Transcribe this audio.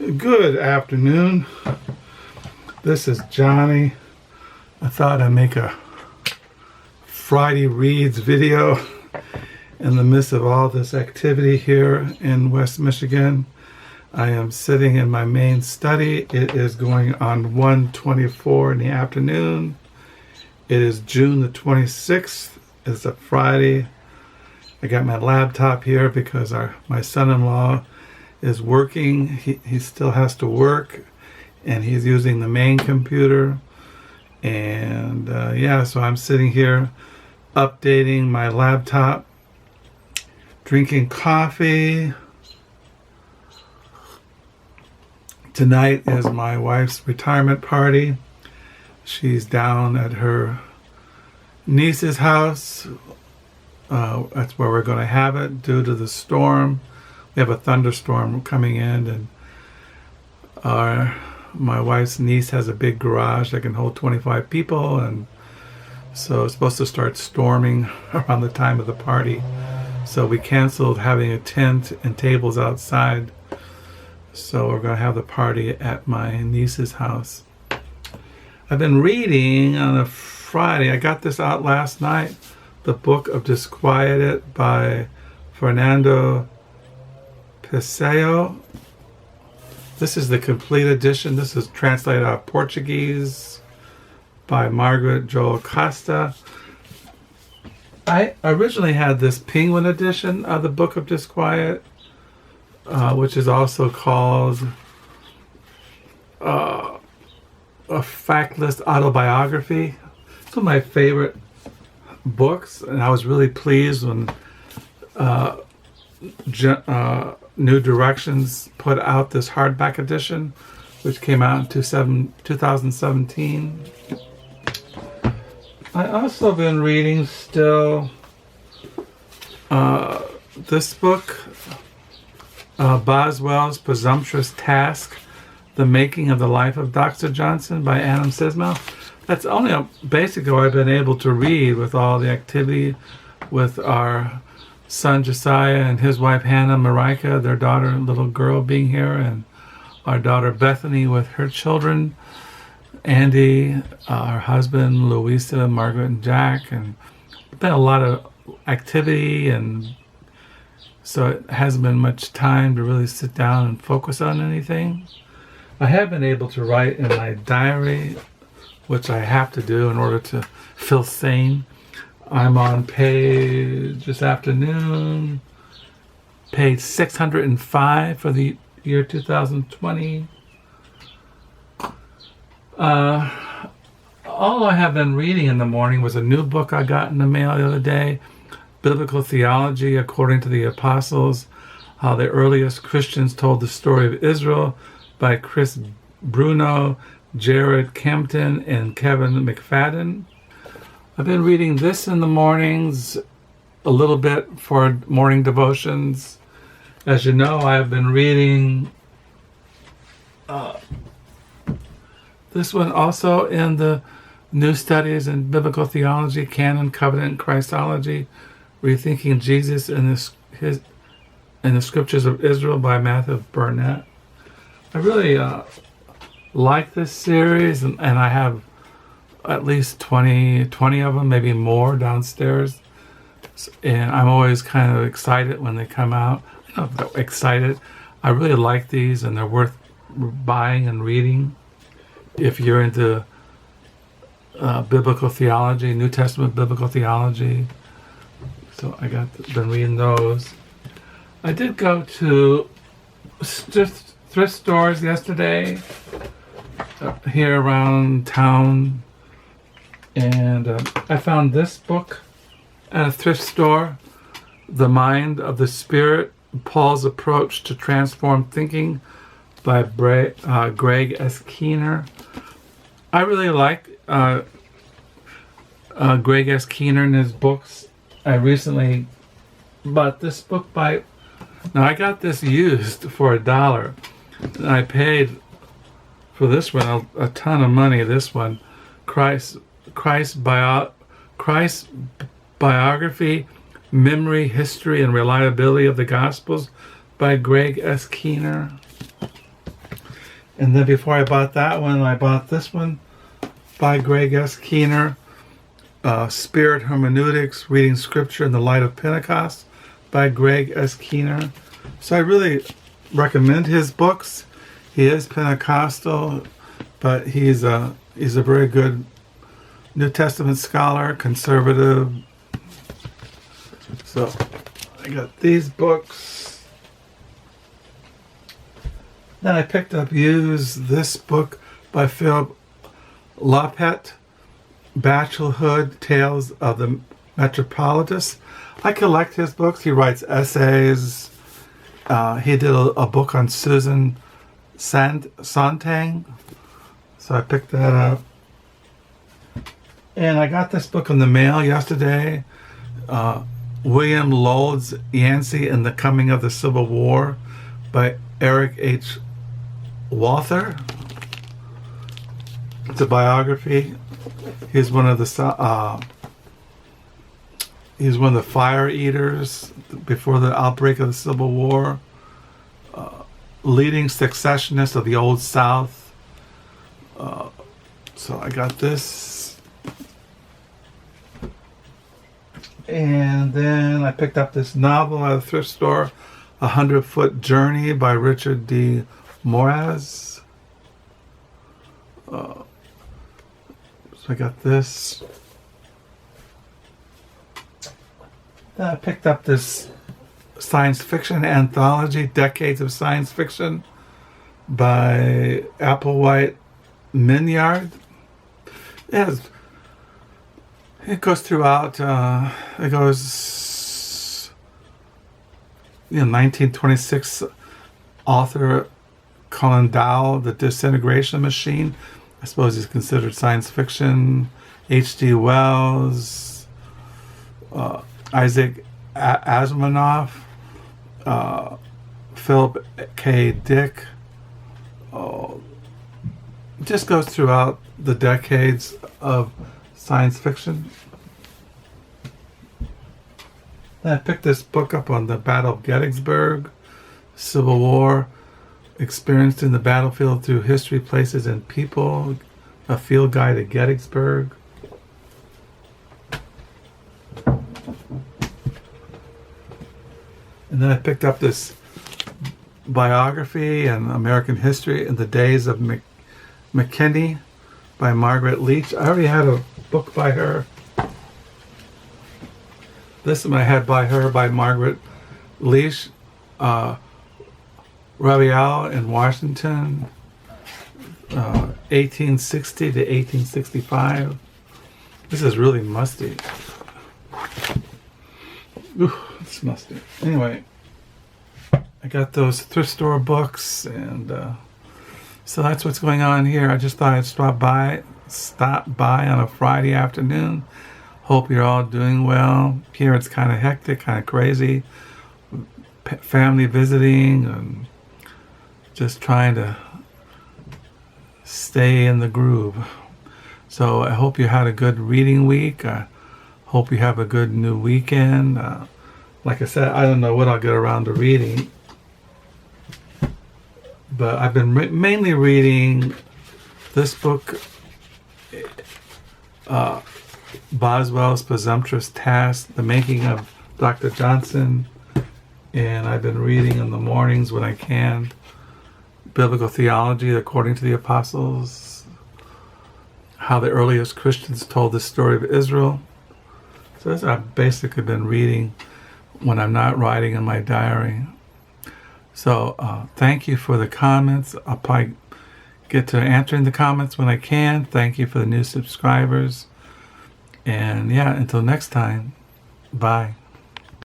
Good afternoon. This is Johnny. I thought I'd make a Friday Reads video in the midst of all this activity here in West Michigan. I am sitting in my main study. It is going on 1:24 in the afternoon. It is June the 26th. It's a Friday. I got my laptop here because my son-in-law is working. He still has to work, and he's using the main computer. And so I'm sitting here updating my laptop, drinking coffee. Tonight is my wife's retirement party. She's down at her niece's house. That's where we're going to have it due to the storm. We have a thunderstorm coming in, and my wife's niece has a big garage that can hold 25 people, and so it's supposed to start storming around the time of the party. So we canceled having a tent and tables outside. So we're going to have the party at my niece's house. I've been reading on a Friday. I got this out last night. The Book of Disquiet by Fernando. Pessoa. This is the complete edition. This is translated out of Portuguese by Margaret, Jull, Costa. I originally had this Penguin edition of the Book of Disquiet, which is also called a factless autobiography. It's one of my favorite books, and I was really pleased when New Directions put out this hardback edition, which came out in 2017. I also been reading still this book, Boswell's Presumptuous Task, The Making of the Life of Dr. Johnson by Sisman. That's only basically what I've been able to read with all the activity with our son Josiah and his wife Hannah, Marika, their daughter, little girl being here, and our daughter Bethany with her children, Andy, our husband, Louisa, Margaret, and Jack. And there's been a lot of activity, and so it hasn't been much time to really sit down and focus on anything. I have been able to write in my diary, which I have to do in order to feel sane. I'm on page, this afternoon, page 605 for the year 2020. All I have been reading in the morning was a new book I got in the mail the other day, Biblical Theology According to the Apostles, How the Earliest Christians Told the Story of Israel by Bruno, Jared Compton, and Kevin McFadden. I've been reading this in the mornings, a little bit for morning devotions. As you know, I've been reading this one also in the New Studies in Biblical Theology, Canon, Covenant, and Christology, Rethinking Jesus in the Scriptures of Israel by Matthew Burnett. I really like this series, and I have at least 20 of them, maybe more downstairs. And I'm always kind of excited when they come out. Excited. I really like these, and they're worth buying and reading if you're into biblical theology, New Testament biblical theology. So been reading those. I did go to thrift stores yesterday here around town, and I found this book at a thrift store, The Mind of the Spirit, Paul's Approach to Transformed Thinking by Greg S. Keener. I really like Greg S. Keener and his books. I recently bought this book now I got this used for $1, and I paid for this one a ton of money. This one, Christ Biography, Memory, History, and Reliability of the Gospels by Greg S. Keener. And then before I bought that one, I bought this one by Greg S. Keener, Spirit Hermeneutics, Reading Scripture in the Light of Pentecost by Greg S. Keener. So I really recommend his books. He is Pentecostal, but he's a very good New Testament scholar, conservative. So I got these books. Then I picked up this book by Phillip, Lopate, Bachelorhood, Tales of the Metropolis. I collect his books. He writes essays. He did a book on Susan Sontag. So I picked that up. And I got this book in the mail yesterday. William Lowades, Yancey and the Coming of the Civil War by Eric H. Walther. It's a biography. He's one of the fire eaters before the outbreak of the Civil War. Leading successionist of the Old South. So I got this. And then I picked up this novel at a thrift store, 100-Foot Journey by Richard D. Moraz. So I got this. Then I picked up this science fiction anthology, Decades of Science Fiction by Applewhite Minyard. It goes throughout, it goes, 1926 author Colin Dowell, The Disintegration Machine. I suppose he's considered science fiction. H.G. Wells, Isaac Asimov, Philip K. Dick. It just goes throughout the decades of science fiction. Then I picked this book up on the Battle of Gettysburg, Civil War, experienced in the battlefield through history, places, and people. A field guide to Gettysburg. And then I picked up this biography and American history in the days of McKinley by Margaret Leech. I already had a book by her. This one I had by her, by Margaret Leech. Rabial in Washington, 1860 to 1865. This is really musty. Ooh, it's musty. Anyway, I got those thrift store books, and so that's what's going on here. I just thought I'd stop by on a Friday afternoon. Hope you're all doing well. Here it's kind of hectic, kind of crazy. Family visiting and just trying to stay in the groove. So I hope you had a good reading week. I hope you have a good new weekend. Like I said, I don't know what I'll get around to reading, but I've been mainly reading this book, Boswell's Presumptuous Task, The Making of Dr. Johnson, and I've been reading in the mornings when I can Biblical Theology According to the Apostles, how the earliest Christians told the story of Israel. So that's what I've basically been reading when I'm not writing in my diary. So thank you for the comments. I'll probably get to answering the comments when I can. Thank you for the new subscribers. And yeah, until next time, bye.